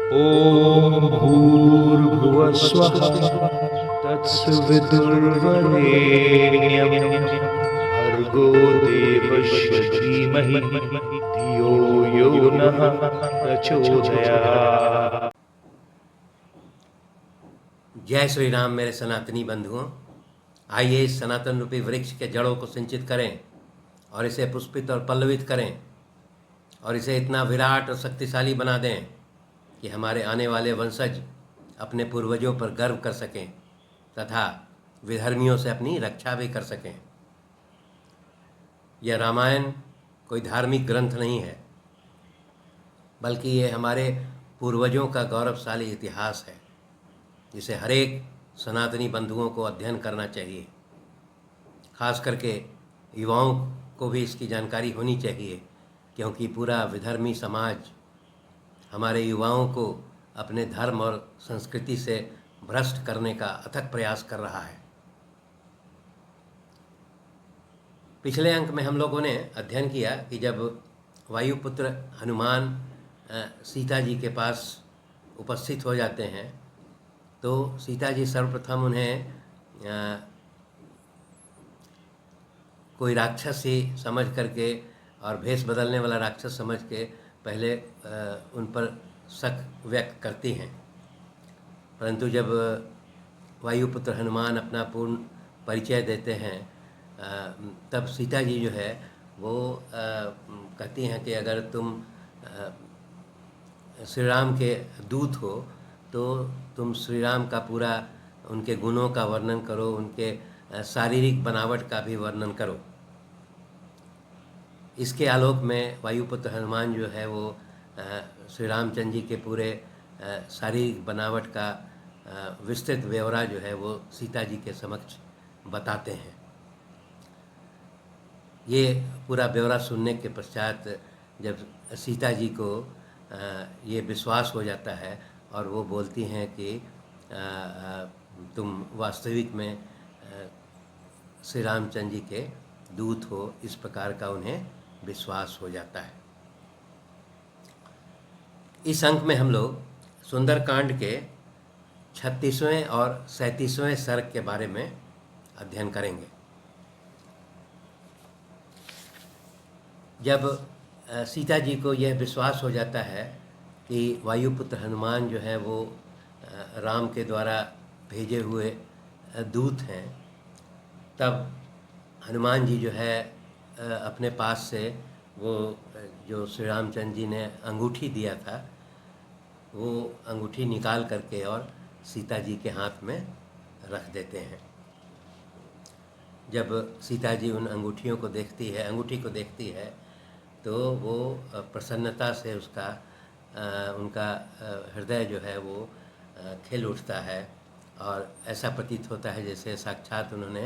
ॐ भूर्भुवः स्वः तत्सवितुर्वरेण्यं भर्गो देवस्य धीमहि धियो यो नः प्रचोदयात्। जय श्री राम मेरे सनातनी बंधुओं। आइए इस सनातन रूपी वृक्ष के जड़ों को सिंचित करें और इसे पुष्पित और पल्लवित करें और इसे इतना विराट और शक्तिशाली बना दें कि हमारे आने वाले वंशज अपने पूर्वजों पर गर्व कर सकें तथा विधर्मियों से अपनी रक्षा भी कर सकें। यह रामायण कोई धार्मिक ग्रंथ नहीं है, बल्कि ये हमारे पूर्वजों का गौरवशाली इतिहास है, जिसे हरेक सनातनी बंधुओं को अध्ययन करना चाहिए। खास करके युवाओं को भी इसकी जानकारी होनी चाहिए, क्योंकि पूरा विधर्मी समाज हमारे युवाओं को अपने धर्म और संस्कृति से भ्रष्ट करने का अथक प्रयास कर रहा है। पिछले अंक में हम लोगों ने अध्ययन किया कि जब वायुपुत्र हनुमान सीता जी के पास उपस्थित हो जाते हैं तो सीता जी सर्वप्रथम उन्हें कोई राक्षस ही समझ करके और भेष बदलने वाला राक्षस समझ के पहले उन पर शक व्यक्त करती हैं, परंतु जब वायुपुत्र हनुमान अपना पूर्ण परिचय देते हैं तब सीता जी जो है वो कहती हैं कि अगर तुम श्री राम के दूत हो तो तुम श्री राम का पूरा उनके गुणों का वर्णन करो, उनके शारीरिक बनावट का भी वर्णन करो। इसके आलोक में वायुपुत्र हनुमान जो है वो श्री रामचंद्र जी के पूरे शारीरिक बनावट का विस्तृत ब्यौरा जो है वो सीता जी के समक्ष बताते हैं। ये पूरा ब्यौरा सुनने के पश्चात जब सीता जी को ये विश्वास हो जाता है और वो बोलती हैं कि तुम वास्तविक में श्री रामचंद्र जी के दूत हो, इस प्रकार का उन्हें विश्वास हो जाता है। इस अंक में हम लोग सुंदरकांड के 36वें और 37वें सर्ग के बारे में अध्ययन करेंगे। जब सीता जी को यह विश्वास हो जाता है कि वायुपुत्र हनुमान जो है वो राम के द्वारा भेजे हुए दूत हैं, तब हनुमान जी जो है अपने पास से वो जो श्री रामचंद्र जी ने अंगूठी दिया था वो अंगूठी निकाल करके और सीता जी के हाथ में रख देते हैं। जब सीता जी उन अंगूठी को देखती है तो वो प्रसन्नता से उनका हृदय जो है वो खिल उठता है और ऐसा प्रतीत होता है जैसे साक्षात उन्होंने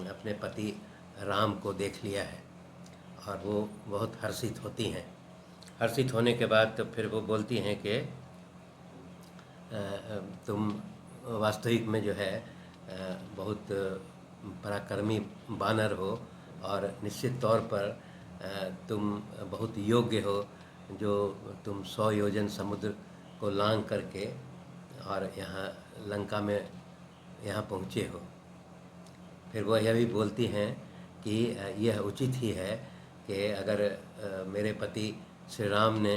अपने पति राम को देख लिया है, और वो बहुत हर्षित होती हैं। हर्षित होने के बाद तो फिर वो बोलती हैं कि तुम वास्तविक में जो है बहुत पराक्रमी बानर हो और निश्चित तौर पर तुम बहुत योग्य हो, जो तुम 100 योजन समुद्र को लांघ करके और यहाँ लंका में यहाँ पहुँचे हो। फिर वो यह भी बोलती हैं कि यह उचित ही है कि अगर मेरे पति श्री राम ने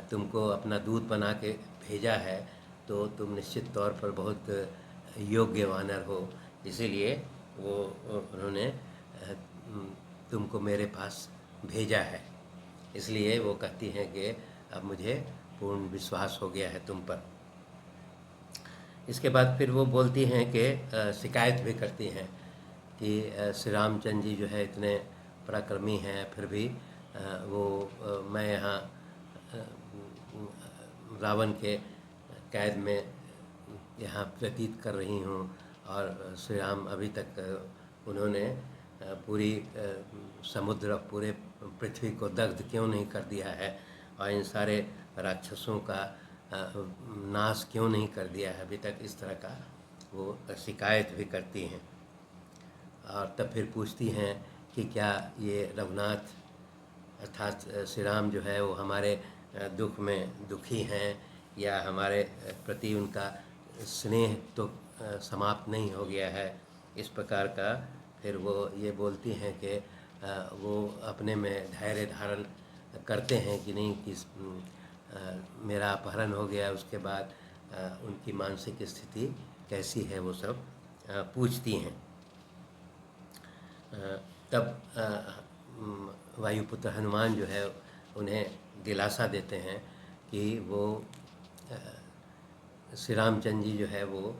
तुमको अपना दूत बना के भेजा है तो तुम निश्चित तौर पर बहुत योग्य वानर हो, इसीलिए वो उन्होंने तुमको मेरे पास भेजा है। इसलिए वो कहती हैं कि अब मुझे पूर्ण विश्वास हो गया है तुम पर। इसके बाद फिर वो बोलती हैं कि शिकायत भी करती हैं कि श्री रामचंद्र जी जो है इतने पराक्रमी हैं, फिर भी मैं यहाँ रावण के कैद में यहाँ व्यतीत कर रही हूँ और श्री राम अभी तक उन्होंने पूरी समुद्र, पूरे पृथ्वी को दग्ध क्यों नहीं कर दिया है और इन सारे राक्षसों का नाश क्यों नहीं कर दिया है अभी तक, इस तरह का वो शिकायत भी करती हैं। और तब फिर पूछती हैं कि क्या ये रघुनाथ अर्थात श्री राम जो है वो हमारे दुख में दुखी हैं या हमारे प्रति उनका स्नेह तो समाप्त नहीं हो गया है, इस प्रकार का फिर वो ये बोलती हैं कि वो अपने में धैर्य धारण करते हैं कि नहीं कि मेरा अपहरण हो गया, उसके बाद उनकी मानसिक स्थिति कैसी है वो सब पूछती हैं। तब वायुपुत्र हनुमान जो है उन्हें दिलासा देते हैं कि वो श्री रामचंद्र जी जो है वो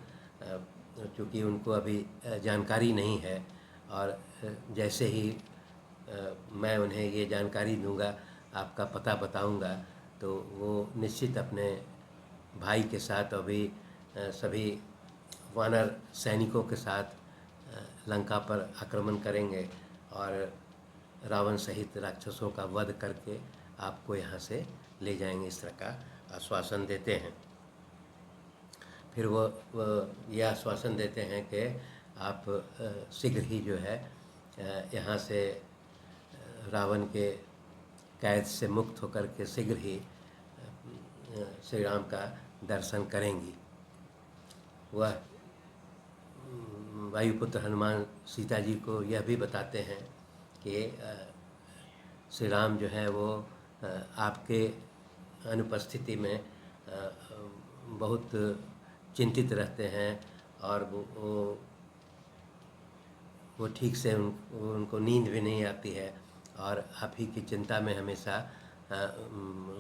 चूँकि उनको अभी जानकारी नहीं है और जैसे ही मैं उन्हें ये जानकारी दूंगा, आपका पता बताऊंगा, तो वो निश्चित अपने भाई के साथ अभी सभी वानर सैनिकों के साथ लंका पर आक्रमण करेंगे और रावण सहित राक्षसों का वध करके आपको यहाँ से ले जाएंगे, इस तरह का आश्वासन देते हैं। फिर वो यह आश्वासन देते हैं कि आप शीघ्र ही जो है यहाँ से रावण के कैद से मुक्त होकर के शीघ्र ही श्री राम का दर्शन करेंगी। वह वायुपुत्र हनुमान सीता जी को यह भी बताते हैं कि श्री राम जो है वो आपके अनुपस्थिति में बहुत चिंतित रहते हैं और वो ठीक से उनको नींद भी नहीं आती है और आप ही की चिंता में हमेशा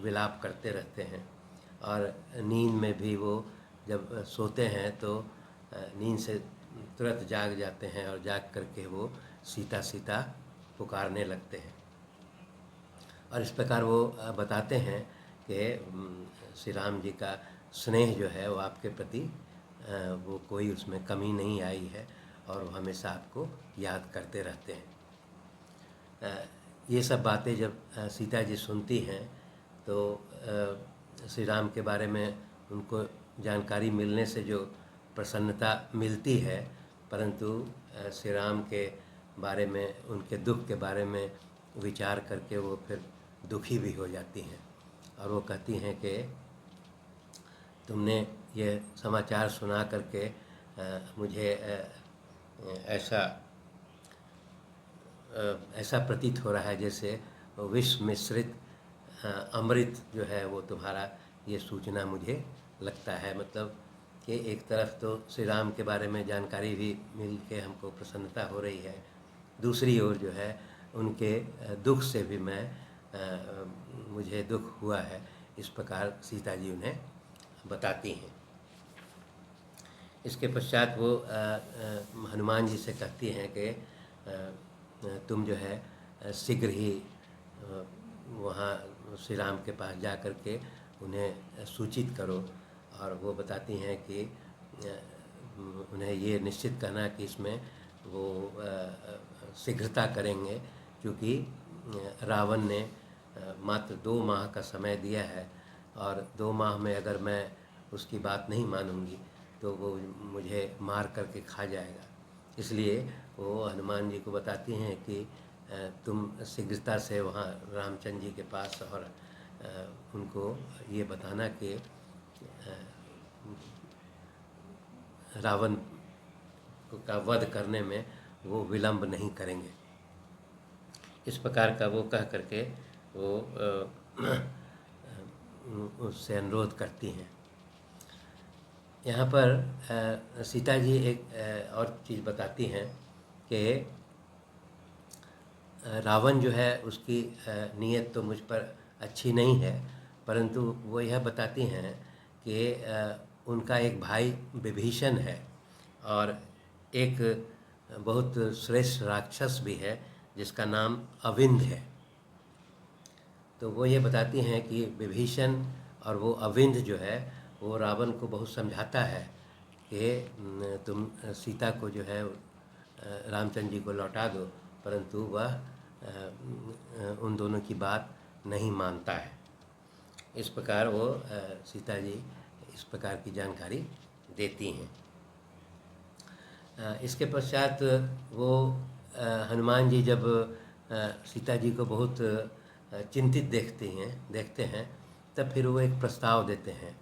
विलाप करते रहते हैं और नींद में भी वो जब सोते हैं तो नींद से तुरंत जाग जाते हैं और जाग करके वो सीता सीता पुकारने लगते हैं। और इस प्रकार वो बताते हैं कि श्री राम जी का स्नेह जो है वो आपके प्रति वो कोई उसमें कमी नहीं आई है और वो हमेशा आपको याद करते रहते हैं। ये सब बातें जब सीता जी सुनती हैं तो श्री राम के बारे में उनको जानकारी मिलने से जो प्रसन्नता मिलती है, परंतु श्री राम के बारे में, उनके दुख के बारे में विचार करके वो फिर दुखी भी हो जाती हैं और वो कहती हैं कि तुमने ये समाचार सुना करके मुझे ऐसा प्रतीत हो रहा है जैसे विष मिश्रित अमृत जो है वो तुम्हारा ये सूचना मुझे लगता है। मतलब कि एक तरफ तो श्री राम के बारे में जानकारी भी मिल के हमको प्रसन्नता हो रही है, दूसरी ओर जो है उनके दुख से भी मुझे दुख हुआ है, इस प्रकार सीता जी उन्हें बताती हैं। इसके पश्चात वो हनुमान जी से कहती हैं कि तुम जो है शीघ्र ही वहाँ श्री राम के पास जा कर के उन्हें सूचित करो। और वो बताती हैं कि उन्हें ये निश्चित करना कि इसमें वो शीघ्रता करेंगे, क्योंकि रावण ने मात्र 2 माह का समय दिया है और 2 माह में अगर मैं उसकी बात नहीं मानूंगी तो वो मुझे मार करके खा जाएगा। इसलिए वो हनुमान जी को बताती हैं कि तुम शीघ्रता से वहाँ रामचंद्र जी के पास और उनको ये बताना कि रावण का वध करने में वो विलंब नहीं करेंगे। इस प्रकार का वो कह करके वो उससे अनुरोध करती हैं। यहाँ पर सीता जी एक और चीज़ बताती हैं कि रावण जो है उसकी नीयत तो मुझ पर अच्छी नहीं है, परंतु वो यह बताती हैं कि उनका एक भाई विभीषण है और एक बहुत श्रेष्ठ राक्षस भी है जिसका नाम अविंध है। तो वो ये बताती हैं कि विभीषण और वो अविंध जो है वो रावण को बहुत समझाता है कि तुम सीता को जो है रामचंद्र जी को लौटा दो, परंतु वह उन दोनों की बात नहीं मानता है। इस प्रकार वो सीता जी इस प्रकार की जानकारी देती हैं। इसके पश्चात वो हनुमान जी जब सीता जी को बहुत चिंतित देखते हैं तब फिर वो एक प्रस्ताव देते हैं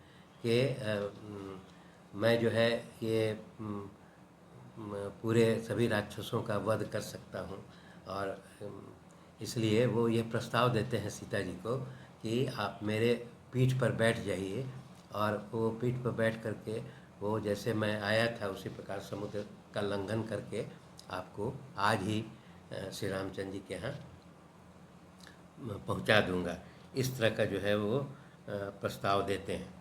कि मैं जो है ये पूरे सभी राक्षसों का वध कर सकता हूँ। और इसलिए वो ये प्रस्ताव देते हैं सीता जी को कि आप मेरे पीठ पर बैठ जाइए, और वो पीठ पर बैठ करके वो जैसे मैं आया था उसी प्रकार समुद्र का लंघन करके आपको आज ही श्री रामचंद्र जी के यहाँ पहुँचा दूंगा। इस तरह का जो है वो प्रस्ताव देते हैं।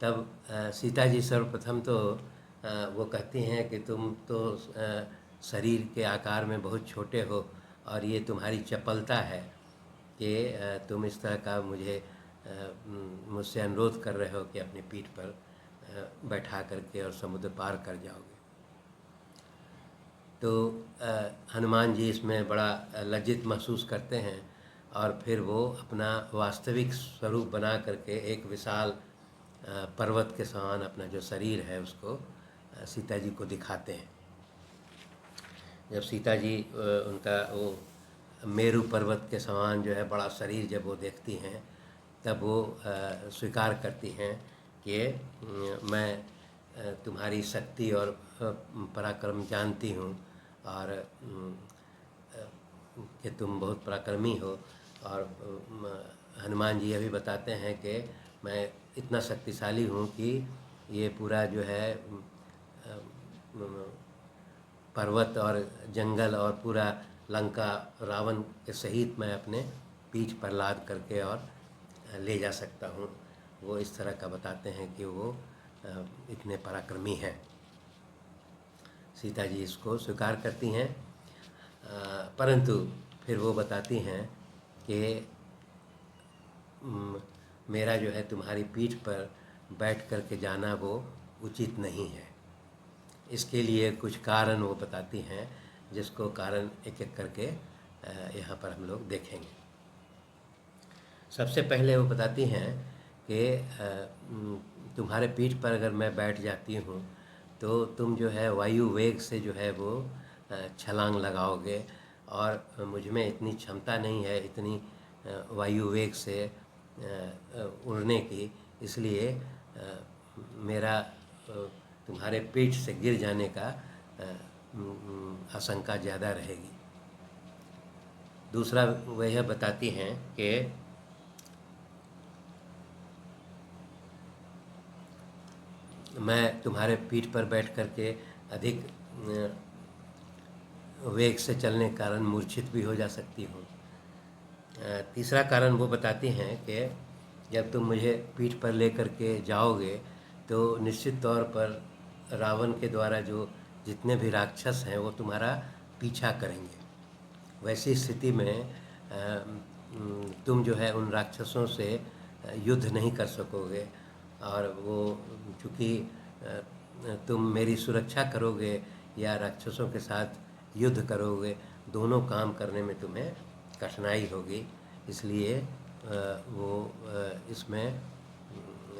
तब सीता जी सर्वप्रथम तो वो कहती हैं कि तुम तो शरीर के आकार में बहुत छोटे हो, और ये तुम्हारी चपलता है कि तुम इस तरह का मुझसे अनुरोध कर रहे हो कि अपनी पीठ पर बैठा करके और समुद्र पार कर जाओगे। तो हनुमान जी इसमें बड़ा लज्जित महसूस करते हैं, और फिर वो अपना वास्तविक स्वरूप बना करके एक विशाल पर्वत के समान अपना जो शरीर है उसको सीता जी को दिखाते हैं। जब सीता जी उनका वो मेरू पर्वत के समान जो है बड़ा शरीर जब वो देखती हैं, तब वो स्वीकार करती हैं कि मैं तुम्हारी शक्ति और पराक्रम जानती हूँ, और कि तुम बहुत पराक्रमी हो। और हनुमान जी यह भी बताते हैं कि मैं इतना शक्तिशाली हूँ कि ये पूरा जो है पर्वत और जंगल और पूरा लंका रावण के सहित मैं अपने पीठ पर लाद करके और ले जा सकता हूँ। वो इस तरह का बताते हैं कि वो इतने पराक्रमी हैं। सीता जी इसको स्वीकार करती हैं, परंतु फिर वो बताती हैं कि मेरा जो है तुम्हारी पीठ पर बैठ कर के जाना वो उचित नहीं है। इसके लिए कुछ कारण वो बताती हैं, जिसको कारण एक एक करके यहाँ पर हम लोग देखेंगे। सबसे पहले वो बताती हैं कि तुम्हारे पीठ पर अगर मैं बैठ जाती हूँ तो तुम जो है वायु वेग से जो है वो छलांग लगाओगे, और मुझ में इतनी क्षमता नहीं है इतनी वायु वेग से उड़ने की, इसलिए मेरा तुम्हारे पीठ से गिर जाने का आशंका ज़्यादा रहेगी। दूसरा वह बताती हैं कि मैं तुम्हारे पीठ पर बैठ कर के अधिक वेग से चलने के कारण मूर्छित भी हो जा सकती हूँ। तीसरा कारण वो बताती हैं कि जब तुम मुझे पीठ पर ले कर के जाओगे तो निश्चित तौर पर रावण के द्वारा जो जितने भी राक्षस हैं वो तुम्हारा पीछा करेंगे। वैसी स्थिति में तुम जो है उन राक्षसों से युद्ध नहीं कर सकोगे, और वो चूँकि तुम मेरी सुरक्षा करोगे या राक्षसों के साथ युद्ध करोगे, दोनों काम करने में तुम्हें कठिनाई होगी, इसलिए वो इसमें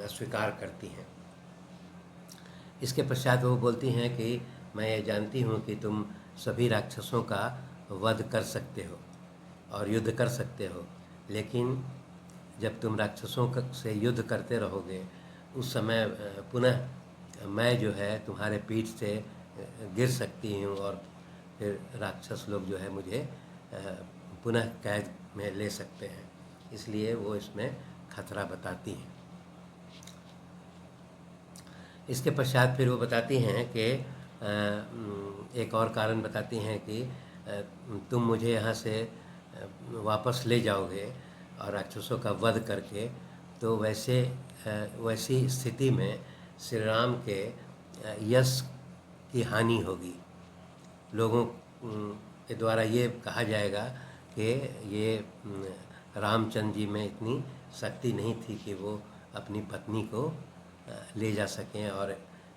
स्वीकार करती हैं। इसके पश्चात वो बोलती हैं कि मैं ये जानती हूँ कि तुम सभी राक्षसों का वध कर सकते हो और युद्ध कर सकते हो, लेकिन जब तुम राक्षसों से युद्ध करते रहोगे उस समय पुनः मैं जो है तुम्हारे पीठ से गिर सकती हूँ, और फिर राक्षस लोग जो है मुझे पुनः कैद में ले सकते हैं, इसलिए वो इसमें खतरा बताती हैं। इसके पश्चात फिर वो बताती हैं कि एक और कारण बताती हैं कि तुम मुझे यहाँ से वापस ले जाओगे और राक्षसों का वध करके, तो वैसी स्थिति में श्री राम के यश की हानि होगी। लोगों के द्वारा ये कहा जाएगा कि ये रामचंद्र जी में इतनी शक्ति नहीं थी कि वो अपनी पत्नी को ले जा सकें, और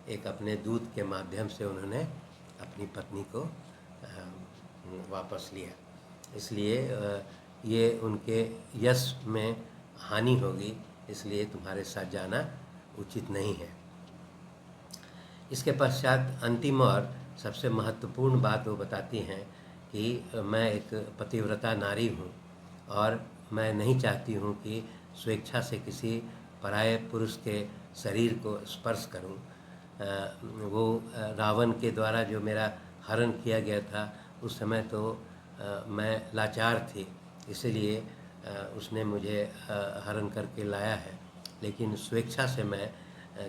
एक अपने दूत के माध्यम से उन्होंने अपनी पत्नी को वापस लिया, इसलिए ये उनके यश में हानि होगी, इसलिए तुम्हारे साथ जाना उचित नहीं है। इसके पश्चात अंतिम और सबसे महत्वपूर्ण बात वो बताती हैं कि मैं एक पतिव्रता नारी हूँ और मैं नहीं चाहती हूँ कि स्वेच्छा से किसी पराये पुरुष के शरीर को स्पर्श करूं। वो रावण के द्वारा जो मेरा हरण किया गया था, उस समय तो मैं लाचार थी, इसलिए उसने मुझे हरण करके लाया है। लेकिन स्वेच्छा से मैं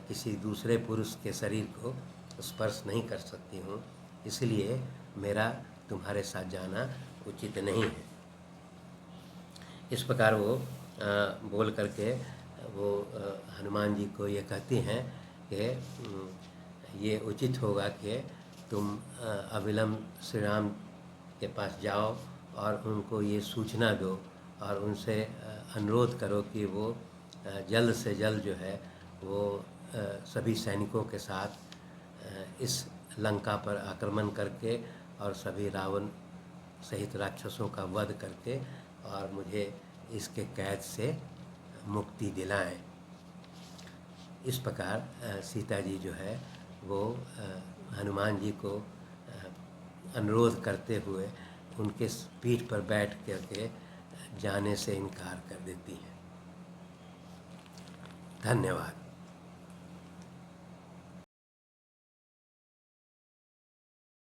किसी दूसरे पुरुष के शरीर को स्पर्श नहीं कर सकती हूँ, इसलिए मेरा तुम्हारे साथ जाना उचित नहीं है। इस प्रकार वो बोल करके वो हनुमान जी को ये कहती हैं कि ये उचित होगा कि तुम अविलंब श्री राम के पास जाओ और उनको ये सूचना दो और उनसे अनुरोध करो कि वो जल्द से जल्द जो है वो सभी सैनिकों के साथ इस लंका पर आक्रमण करके और सभी रावण सहित राक्षसों का वध करके और मुझे इसके कैद से मुक्ति दिलाएं। इस प्रकार सीता जी जो है वो हनुमान जी को अनुरोध करते हुए उनके पीठ पर बैठ करके जाने से इनकार कर देती हैं। धन्यवाद।